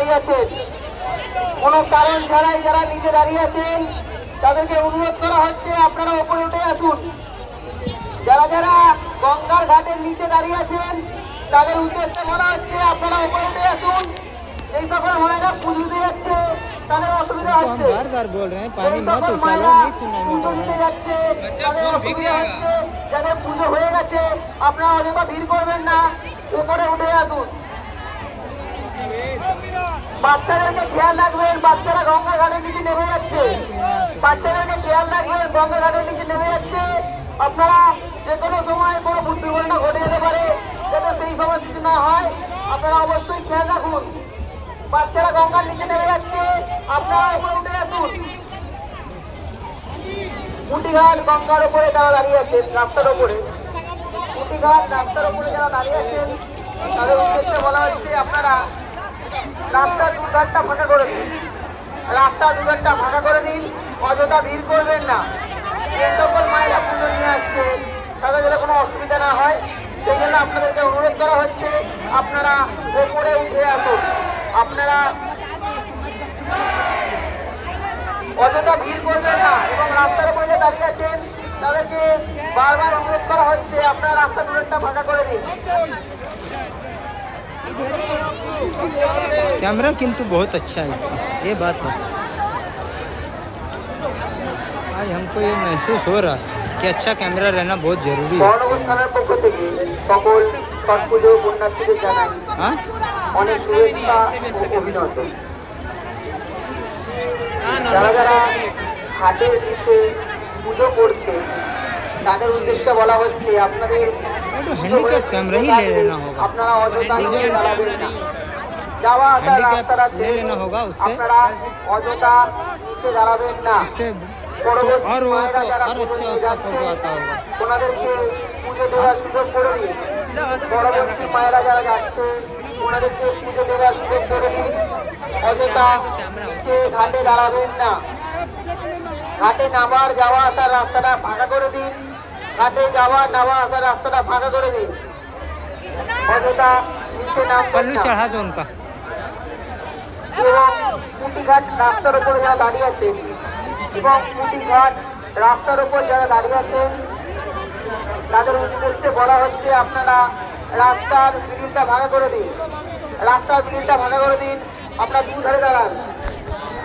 দাঁড়িয়ে আছেন, কোনো কারণ ছাড়াই যারা নিচে দাঁড়িয়ে আছেন তাদেরকে অনুরোধ করা হচ্ছে আপনারা উপরে উঠে আসুন। যারা যারা গঙ্গার ঘাটের নিচে দাঁড়িয়ে আছেন তাদের উদ্দেশ্যে বলা হচ্ছে আপনারা উপরে উঠে আসুন। এই তখন মায়েরা পুজো দিতে যাচ্ছে, তাদের অসুবিধা হচ্ছে। बार-बार बोल रहे हैं पानी मत उछालो, नहीं सुनना পুজো দিতে যাচ্ছে, তাদের অসুবিধা হচ্ছে। যাদের পুজো হয়ে গেছে আপনারা অযথা ভিড় করবেন না, উপরে উঠে আসুন। বাচ্চাদেরকে খেয়াল রাখবেন, বাচ্চারা গঙ্গা ঘাটের নিচে নেমে যাচ্ছে। বাচ্চাদেরকে খেয়াল রাখবেন, গঙ্গা ঘাটের নিচে নেমে যাচ্ছে। আপনারা যে কোনো সময় কোনো দুর্ঘটনা ঘটে যেতে পারে, যাতে সেই সময় কিছু না হয় আপনারা অবশ্যই খেয়াল রাখুন। বাচ্চারা গঙ্গার নিচে নেমে যাচ্ছে, আপনারা উপরে উঠে আসুন। কুটিঘাট গঙ্গার উপরে যারা দাঁড়িয়ে আছেন, রাস্তার উপরে, কুটিঘাট রাস্তার উপরে যারা দাঁড়িয়ে আছেন তাদের উদ্দেশ্যে বলা হচ্ছে আপনারা রাস্তার দুঘাটটা ফাঁকা করে দিন। রাস্তা দুঘাটটা ফাঁকা করে দিন, অযথা ভিড় করবেন না। যে সকল মায়েরা পুজো নিয়ে আসছে তাদের যেন কোনো অসুবিধা না হয় সেই জন্য আপনাদেরকে অনুরোধ করা হচ্ছে আপনারা ওপরে উঠে আসুন। আপনারা অযথা ভিড় করবেন না এবং রাস্তার উপরে যে দাঁড়িয়ে আছেন তাদেরকে বারবার অনুরোধ করা হচ্ছে আপনারা রাস্তা দুঘাটটা ফাঁকা করে দিন। कैमरा किंतु बहुत अच्छा है इसका, ये बात है। आज हमको ये महसूस हो रहा कि अच्छा कैमरा रहना बहुत जरूरी है। গণঅবস্থানের পক্ষ থেকে সকল ছট পুজো পুণ্যার্থীদের জানাই অনেক শুভেচ্ছা ও অভিনন্দন। যারা যারা হাটের নিচে পুজো করছে তাদের উদ্দেশ্যে বলা হচ্ছে আপনাদের हैंडीकैप कैमरा ही ले लेना होगा, আপনারা অযথা নিচে দাঁড়াবেন না। যাওয়া আসার রাস্তাটা ले लेना होगा, उससे আপনারা অযথা নিচে দাঁড়াবেন না। उससे পরবর্তী और वो মায়েরা तो যারা और পুজো अच्छा নিয়ে उसका যাচ্ছে फोटो आता होगा। ওনাদেরকে পুজো দেওয়ার সুযোগ করে দিন। পরবর্তী মায়েরা যারা যাচ্ছে ওনাদেরকে পুজো দেওয়ার সুযোগ করে দিন। অযথা নিচে ঘাটে দাঁড়াবেন না। ঘাটে নামার যাওয়া আসার রাস্তাটা ফাঁকা করে দিন। ঘাটে যাওয়া নামা আসার রাস্তাটা ফাঁকা করে দিন। অযথা নিচে নামবেন पल्लू না। चढ़ा दो उनका। এবং কুটিঘাট রাস্তার উপরে যারা দাঁড়িয়ে আছেন এবং কুটিঘাট রাস্তার উপর যারা দাঁড়িয়ে আছেন তাদের উদ্দেশ্যে বলা হচ্ছে আপনারা রাস্তার ব্রিজটা ভাঙা করে দিন। রাস্তার ব্রিজটা ভাঙা করে দিন। আপনারা দুধারে দাঁড়ান,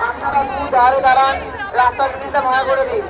আপনারা দুধারে দাঁড়ান, রাস্তার ব্রিজটা ভাঙা করে দিন।